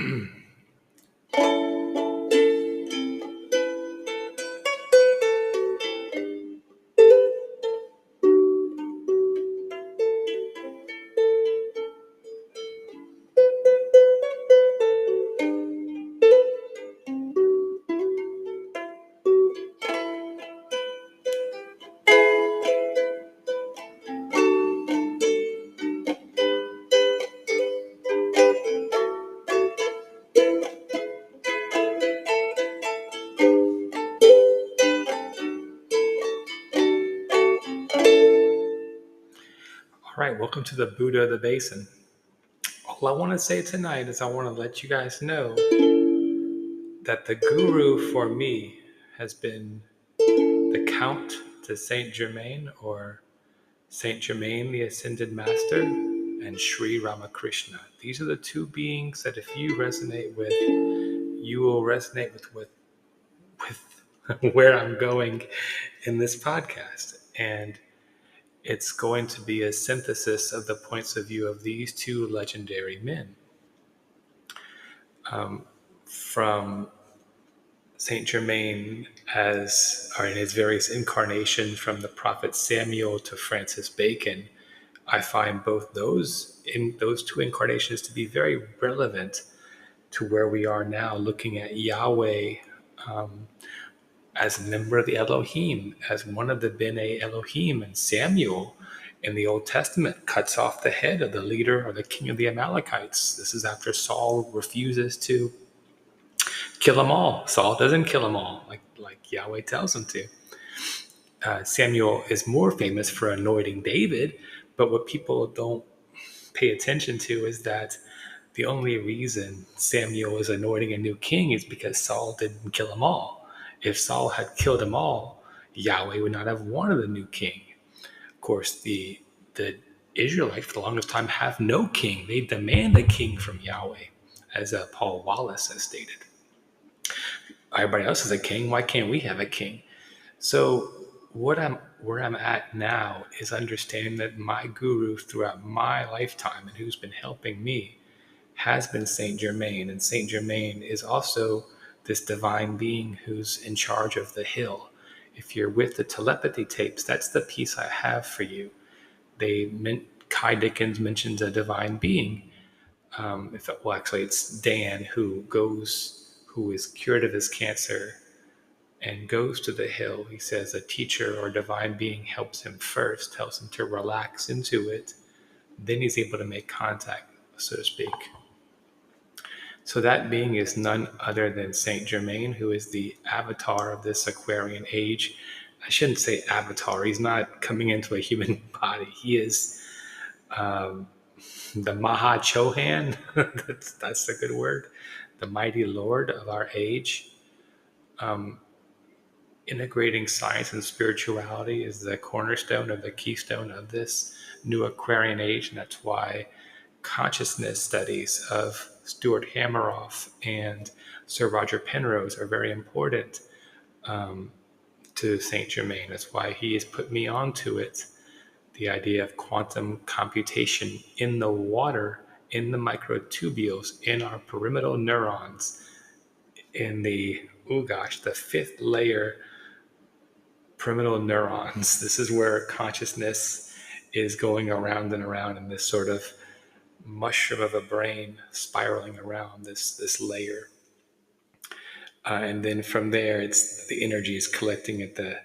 All right, welcome to the Buddha of the Basin. All I want to say tonight is I want to let you guys know that the guru for me has been the Count to Saint Germain, or Saint Germain, the Ascended Master, and Sri Ramakrishna. These are the two beings that if you resonate with, you will resonate with where I'm going in this podcast. And it's going to be a synthesis of the points of view of these two legendary men. From Saint Germain or in his various incarnations, from the prophet Samuel to Francis Bacon, I find both those two incarnations to be very relevant to where we are now, looking at Yahweh as a member of the Elohim, as one of the B'nai Elohim. And Samuel in the Old Testament cuts off the head of the leader or the king of the Amalekites. This is after Saul refuses to kill them all. Saul doesn't kill them all like Yahweh tells him to. Samuel is more famous for anointing David, but what people don't pay attention to is that the only reason Samuel is anointing a new king is because Saul didn't kill them all. If Saul had killed them all, Yahweh would not have wanted a new king. Of course, the Israelites for the longest time have no king. They demand a king from Yahweh, as Paul Wallace has stated. Everybody else is a king. Why can't we have a king? So where I'm at now is understanding that my guru throughout my lifetime, and who's been helping me, has been Saint Germain. And Saint Germain is also this divine being who's in charge of the hill. If you're with the telepathy tapes, that's the piece I have for you. Kai Dickens mentions a divine being. It's Dan who is cured of his cancer and goes to the hill. He says a teacher or divine being helps him first, tells him to relax into it. Then he's able to make contact, so to speak. So that being is none other than Saint Germain, who is the avatar of this Aquarian age. I shouldn't say avatar. He's not coming into a human body. He is the Maha Chohan. that's a good word. The mighty Lord of our age. Integrating science and spirituality is the cornerstone of the keystone of this new Aquarian age, and that's why consciousness studies of Stuart Hameroff and Sir Roger Penrose are very important to Saint Germain. That's why he has put me onto it. The idea of quantum computation in the water, in the microtubules, in our pyramidal neurons, in the fifth layer pyramidal neurons. This is where consciousness is going around and around in this sort of mushroom of a brain spiraling around this layer. And then from there, it's the energy is collecting at the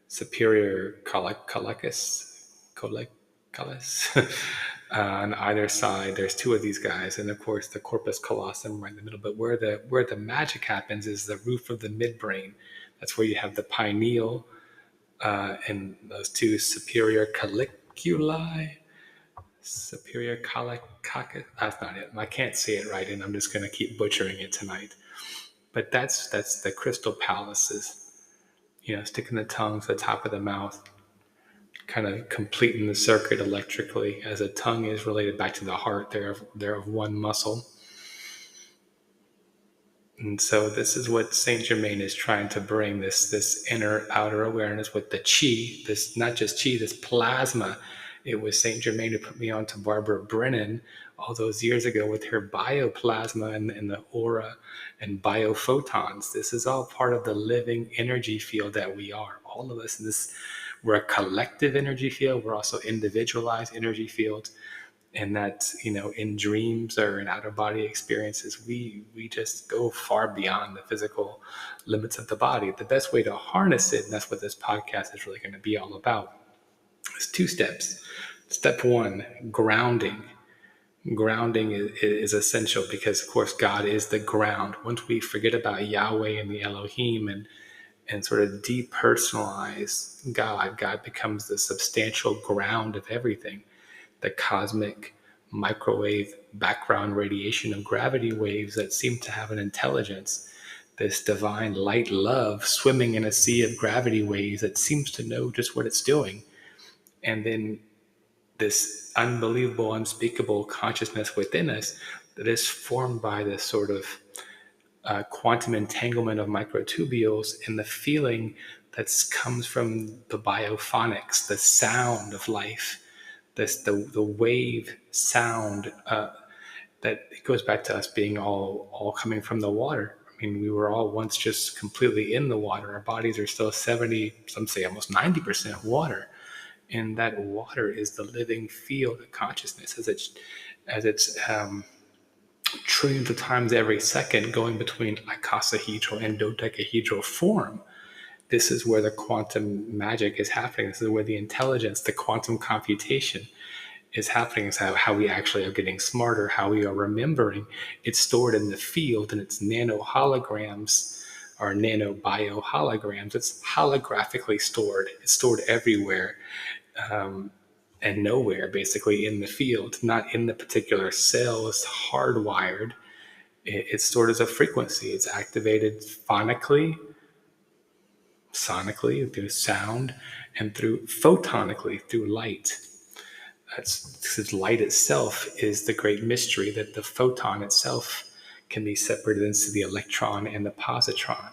superior collecus. On either side, there's two of these guys, and of course the corpus callosum right in the middle. But where the magic happens is the roof of the midbrain. That's where you have the pineal and those two superior caliculi. Superior calicoccus. That's not it. I can't say it right, and I'm just going to keep butchering it tonight. But that's the crystal palaces. Sticking the tongue to the top of the mouth, kind of completing the circuit electrically, as a tongue is related back to the heart. They're of one muscle. And so this is what Saint Germain is trying to bring, this inner outer awareness with the chi, this not just chi, this plasma. It was Saint Germain who put me on to Barbara Brennan all those years ago with her bioplasma and the aura and biophotons. This is all part of the living energy field that we are. All of us in this, we're a collective energy field. We're also individualized energy fields. And that, in dreams or in out of body experiences, we just go far beyond the physical limits of the body. The best way to harness it, and that's what this podcast is really going to be all about, is two steps. Step one, grounding. Grounding is essential because, of course, God is the ground. Once we forget about Yahweh and the Elohim and sort of depersonalize God, God becomes the substantial ground of everything. The cosmic microwave background radiation of gravity waves that seem to have an intelligence. This divine light love swimming in a sea of gravity waves that seems to know just what it's doing. And then this unbelievable, unspeakable consciousness within us that is formed by this sort of quantum entanglement of microtubules and the feeling that comes from the biophonics, the sound of life, the wave sound that it goes back to us being all coming from the water. I mean, we were all once just completely in the water. Our bodies are still 70, some say almost 90% water. And that water is the living field of consciousness as it's trillions of times every second going between icosahedral and dodecahedral form. This is where the quantum magic is happening. This is where the intelligence, the quantum computation is happening. Is how we actually are getting smarter, how we are remembering. It's stored in the field and it's nano holograms or nano bio holograms. It's holographically stored. It's stored everywhere and nowhere, basically, in the field, not in the particular cell. It's hardwired. It's stored as a frequency. It's activated phonically, sonically, through sound, and through photonically, through light. Because light itself is the great mystery that the photon itself can be separated into the electron and the positron.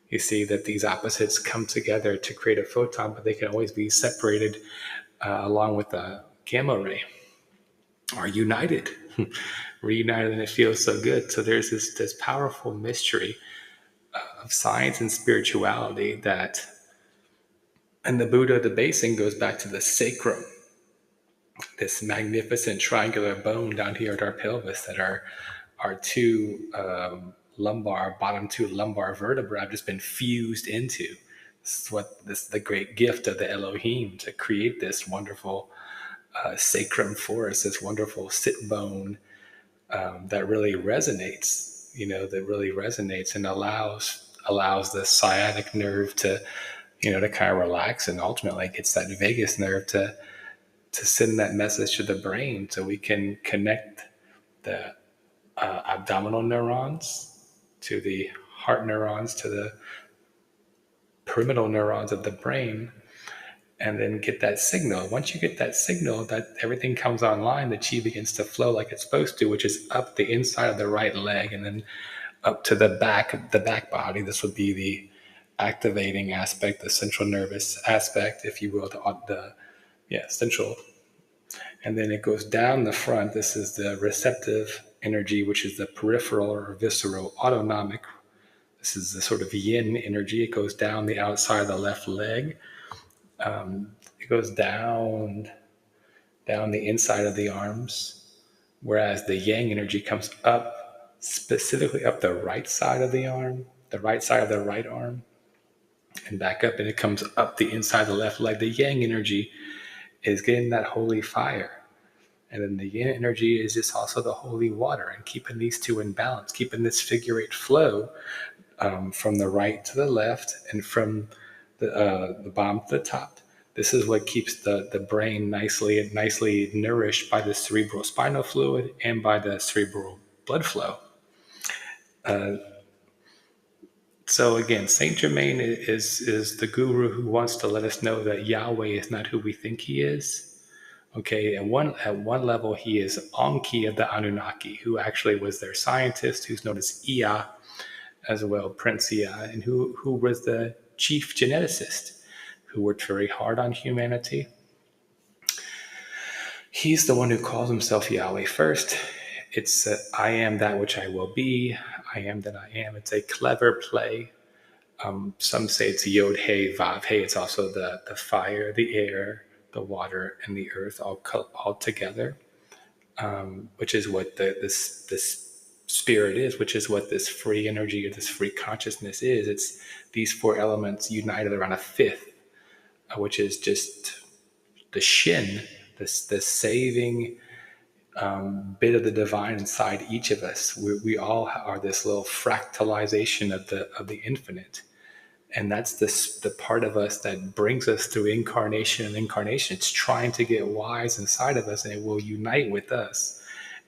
You see that these opposites come together to create a photon, but they can always be separated along with the gamma ray, are united, reunited, and it feels so good. So there's this powerful mystery of science and spirituality that, and the Buddha debasing goes back to the sacrum, this magnificent triangular bone down here at our pelvis that our two bottom two lumbar vertebrae have just been fused into. This is the great gift of the Elohim to create this wonderful sacrum for us, this wonderful sit bone that really resonates, that really resonates and allows the sciatic nerve to kind of relax, and ultimately gets that vagus nerve to send that message to the brain so we can connect the abdominal neurons to the heart neurons to the pyramidal neurons of the brain, and then get that signal. Once you get that signal, that everything comes online, the chi begins to flow like it's supposed to, which is up the inside of the right leg and then up to the back body. This would be the activating aspect, the central nervous aspect, if you will, the central. And then it goes down the front. This is the receptive energy, which is the peripheral or visceral autonomic. This is the sort of yin energy. It goes down the outside of the left leg. It goes down the inside of the arms, whereas the yang energy comes up, specifically up the right side of the arm, the right side of the right arm, and back up, and it comes up the inside of the left leg. The yang energy is getting that holy fire. And then the yin energy is just also the holy water, and keeping these two in balance, keeping this figure eight flow from the right to the left and from the bottom to the top. This is what keeps the brain nicely nourished by the cerebral spinal fluid and by the cerebral blood flow. So again, Saint Germain is the guru who wants to let us know that Yahweh is not who we think he is. Okay, at one level, he is Enki of the Anunnaki, who actually was their scientist, who's known as Ea as well, Prince Ea, and who was the chief geneticist, who worked very hard on humanity. He's the one who calls himself Yahweh first. It's I am that which I will be. I am that I am. It's a clever play. Some say it's Yod Hey Vav Hey. It's also the fire, the air, the water, and the earth all together, which is what this spirit is, which is what this free energy or this free consciousness is. It's these four elements united around a fifth, which is just the shin, the saving bit of the divine inside each of us. We all are this little fractalization of the infinite, and that's the part of us that brings us through incarnation and incarnation. It's trying to get wise inside of us, and it will unite with us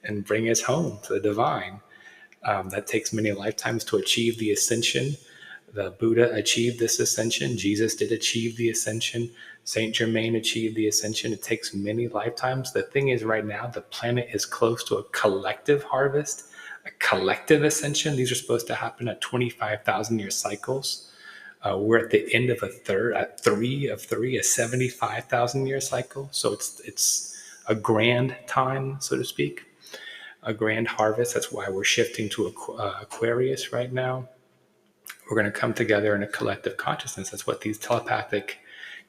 and bring us home to the divine. That takes many lifetimes to achieve the ascension. The Buddha achieved this ascension. Jesus did achieve the ascension. Saint Germain achieved the ascension. It takes many lifetimes. The thing is, right now, the planet is close to a collective harvest, a collective ascension. These are supposed to happen at 25,000 year cycles. We're at the end of a third, at three of three, a 75,000 year cycle. So it's a grand time, so to speak, a grand harvest. That's why we're shifting to Aquarius right now. We're going to come together in a collective consciousness. That's what these telepathic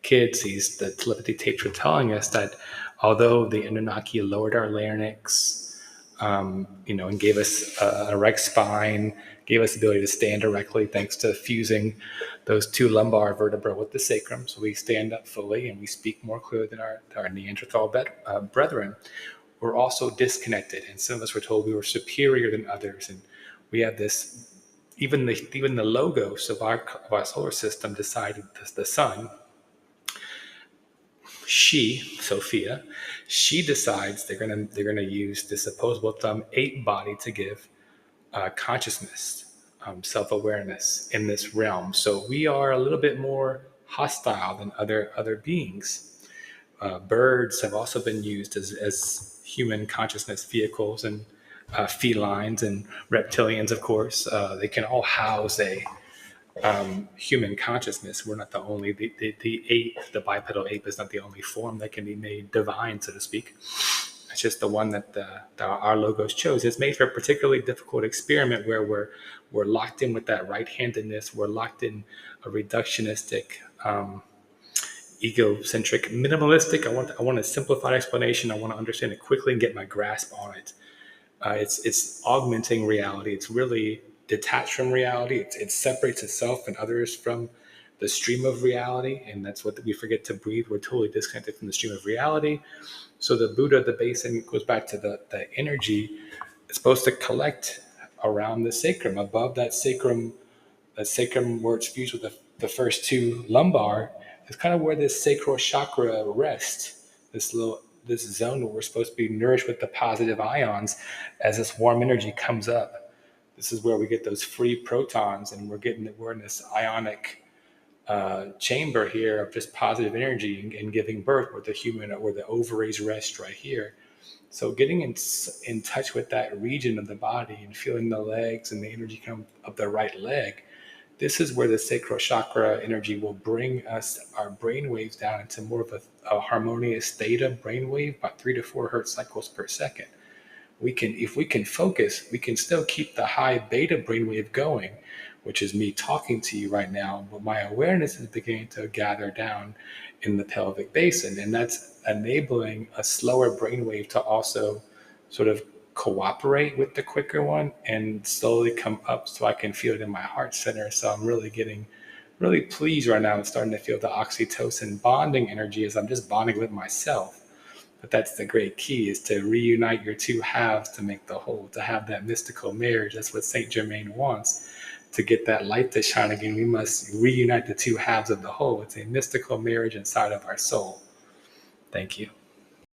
kids, the telepathy tapes were telling us, that although the Anunnaki lowered our larynx, and gave us an erect spine, gave us the ability to stand directly thanks to fusing those two lumbar vertebrae with the sacrum. So we stand up fully and we speak more clearly than our Neanderthal brethren. We're also disconnected, and some of us were told we were superior than others, and we have this. Even the logos of our solar system decided the sun. Sophia, she decides they're gonna use this opposable thumb 8 body to give consciousness, self-awareness in this realm. So we are a little bit more hostile than other beings. Birds have also been used as human consciousness vehicles, and felines and reptilians, of course. They can all house a human consciousness. We're not the only, the ape, the bipedal ape is not the only form that can be made divine, so to speak. It's just the one that our logos chose. It's made for a particularly difficult experiment where we're locked in with that right-handedness. We're locked in a reductionistic, egocentric, minimalistic. I want a simplified explanation. I want to understand it quickly and get my grasp on it. It's augmenting reality. It's really detached from reality. It separates itself and others from the stream of reality, and that's what we forget to breathe. We're totally disconnected from the stream of reality. So the Buddha, the basin, goes back to the energy. It's supposed to collect around the sacrum, above that sacrum where it's fused with the first two lumbar. Is kind of where this sacral chakra rests. This zone where we're supposed to be nourished with the positive ions as this warm energy comes up. This is where we get those free protons, and we're in this ionic chamber here of just positive energy and giving birth, where the ovaries rest right here. So getting in touch with that region of the body and feeling the legs and the energy come up the right leg. This is where the sacral chakra energy will bring our brain waves down into more of a harmonious theta brain wave, about 3 to 4 hertz cycles per second. If we can focus, we can still keep the high beta brainwave going, which is me talking to you right now, but my awareness is beginning to gather down in the pelvic basin, and that's enabling a slower brainwave to also sort of cooperate with the quicker one and slowly come up so I can feel it in my heart center. So I'm really getting really pleased right now and starting to feel the oxytocin bonding energy as I'm just bonding with myself. But that's the great key, is to reunite your two halves to make the whole, to have that mystical marriage. That's what Saint Germain wants. To get that light to shine again, we must reunite the two halves of the whole. It's a mystical marriage inside of our soul. Thank you.